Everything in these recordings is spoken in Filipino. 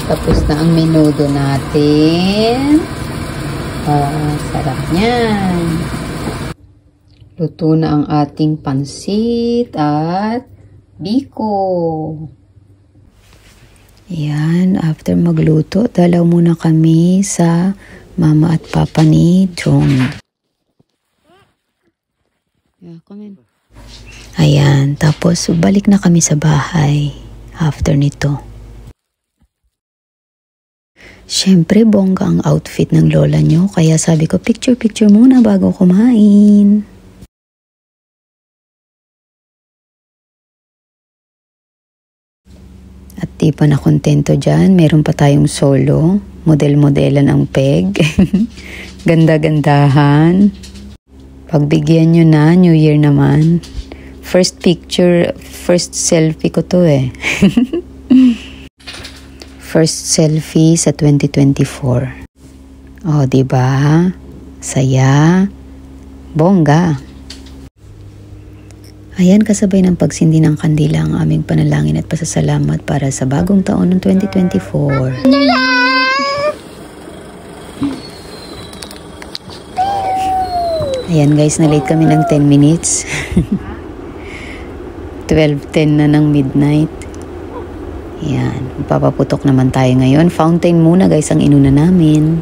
Tapos na ang menudo natin. Sarap niyan. Luto na ang ating pansit at biko. Yan, after magluto, dalaw muna kami sa mama at papa ni John. Yeah, come in. Ayan, tapos balik na kami sa bahay after nito. Siyempre, bongga ang outfit ng lola nyo, kaya sabi ko picture-picture muna bago kumain. At di pa na kontento dyan, meron pa tayong solo, model-modelan ang peg, ganda-gandahan. Pagbigyan nyo na, New Year naman. First picture, first selfie ko to eh. First selfie sa 2024. Oh, diba? Saya. Bongga. Ayan, kasabay ng pagsindi ng kandila ang aming panalangin at pasasalamat para sa bagong taon ng 2024. Ayan guys, na-late kami ng 10 minutes. 12:10 na ng midnight. Ayan, papaputok naman tayo ngayon. Fountain muna guys ang inuna namin.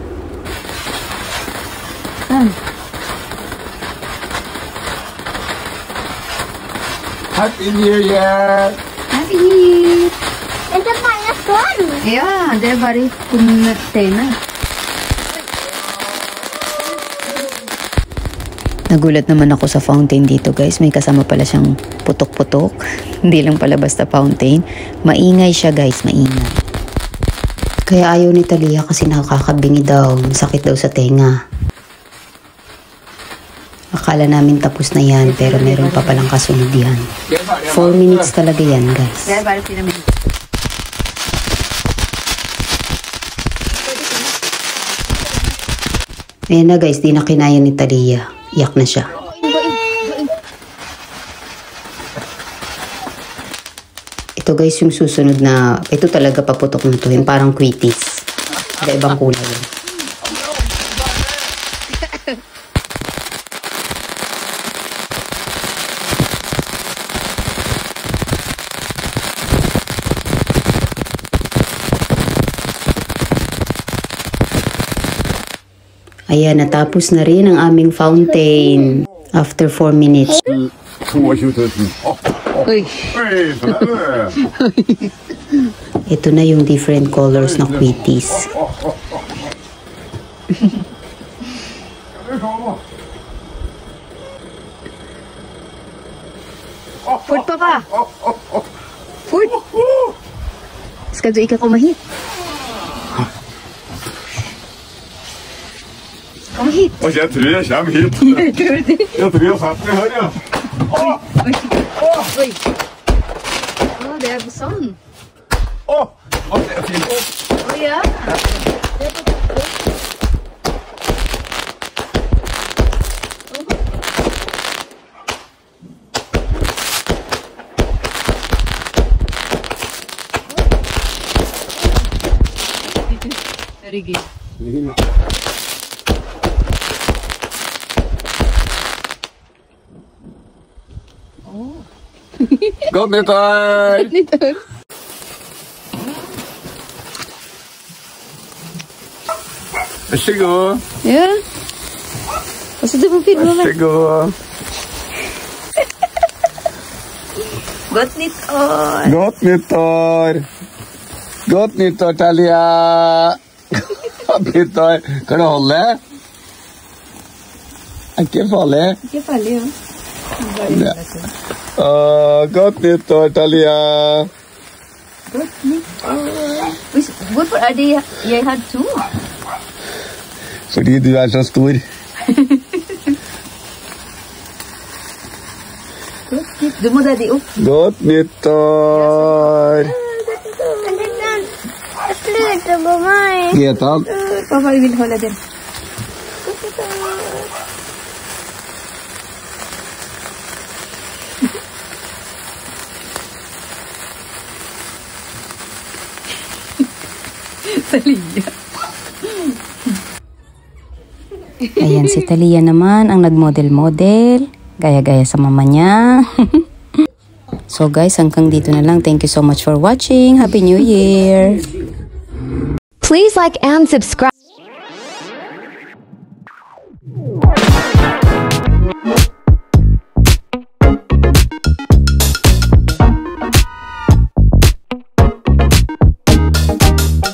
Happy New Year! Happy New Year! It's a dinosaur! Yeah, they're very kumnatena. Nagulat naman ako sa fountain dito guys. May kasama pala siyang putok-putok. Hindi lang pala basta fountain. Maingay siya guys, maingay. Kaya ayaw ni Talia kasi nakakabingi daw. Sakit daw sa tenga. Akala namin tapos na yan pero meron pa palang kasunod yan. 4 minutes talaga yan guys. Ayan na guys, di na kinaya ni Talia. Iyak na siya. Ito guys yung susunod na, ito talaga paputok na to. Yung parang quitis. Ibang kulay yan. Ayan, natapos na rin ang aming fountain after 4 minutes. Ito na yung different colors na quitis. Fort pa ba? Fort? Skal du ikke komme hit? Kom hit. Og jeg tror jeg kommer hit. Jeg tror jeg setter meg her, ja. Oi. Det er sånn. Det er fint. Ja. Very good. Godt nyttår! Godt nyttår. Vær så god. Ja. Og så du får filme Vær meg. så god. Godt nyttår. Godt nyttår. Godt nyttår, Talia. Godt nyttår. Kan du holde? Er ikke farlig. Ikke farlig, ja. Ja. Godt nyttår, Talia. Godt nyttår. Hvorfor er det jeg har to? Fordi du er så stor. Du må dra de opp. Godt nyttår. Sluta på meg. Getan. Pappa vil holde den. Ayan, si Talia naman ang nagmodel-model. Gaya-gaya sa mama niya. So guys, hanggang dito na lang. Thank you so much for watching. Happy New Year! Please like and subscribe.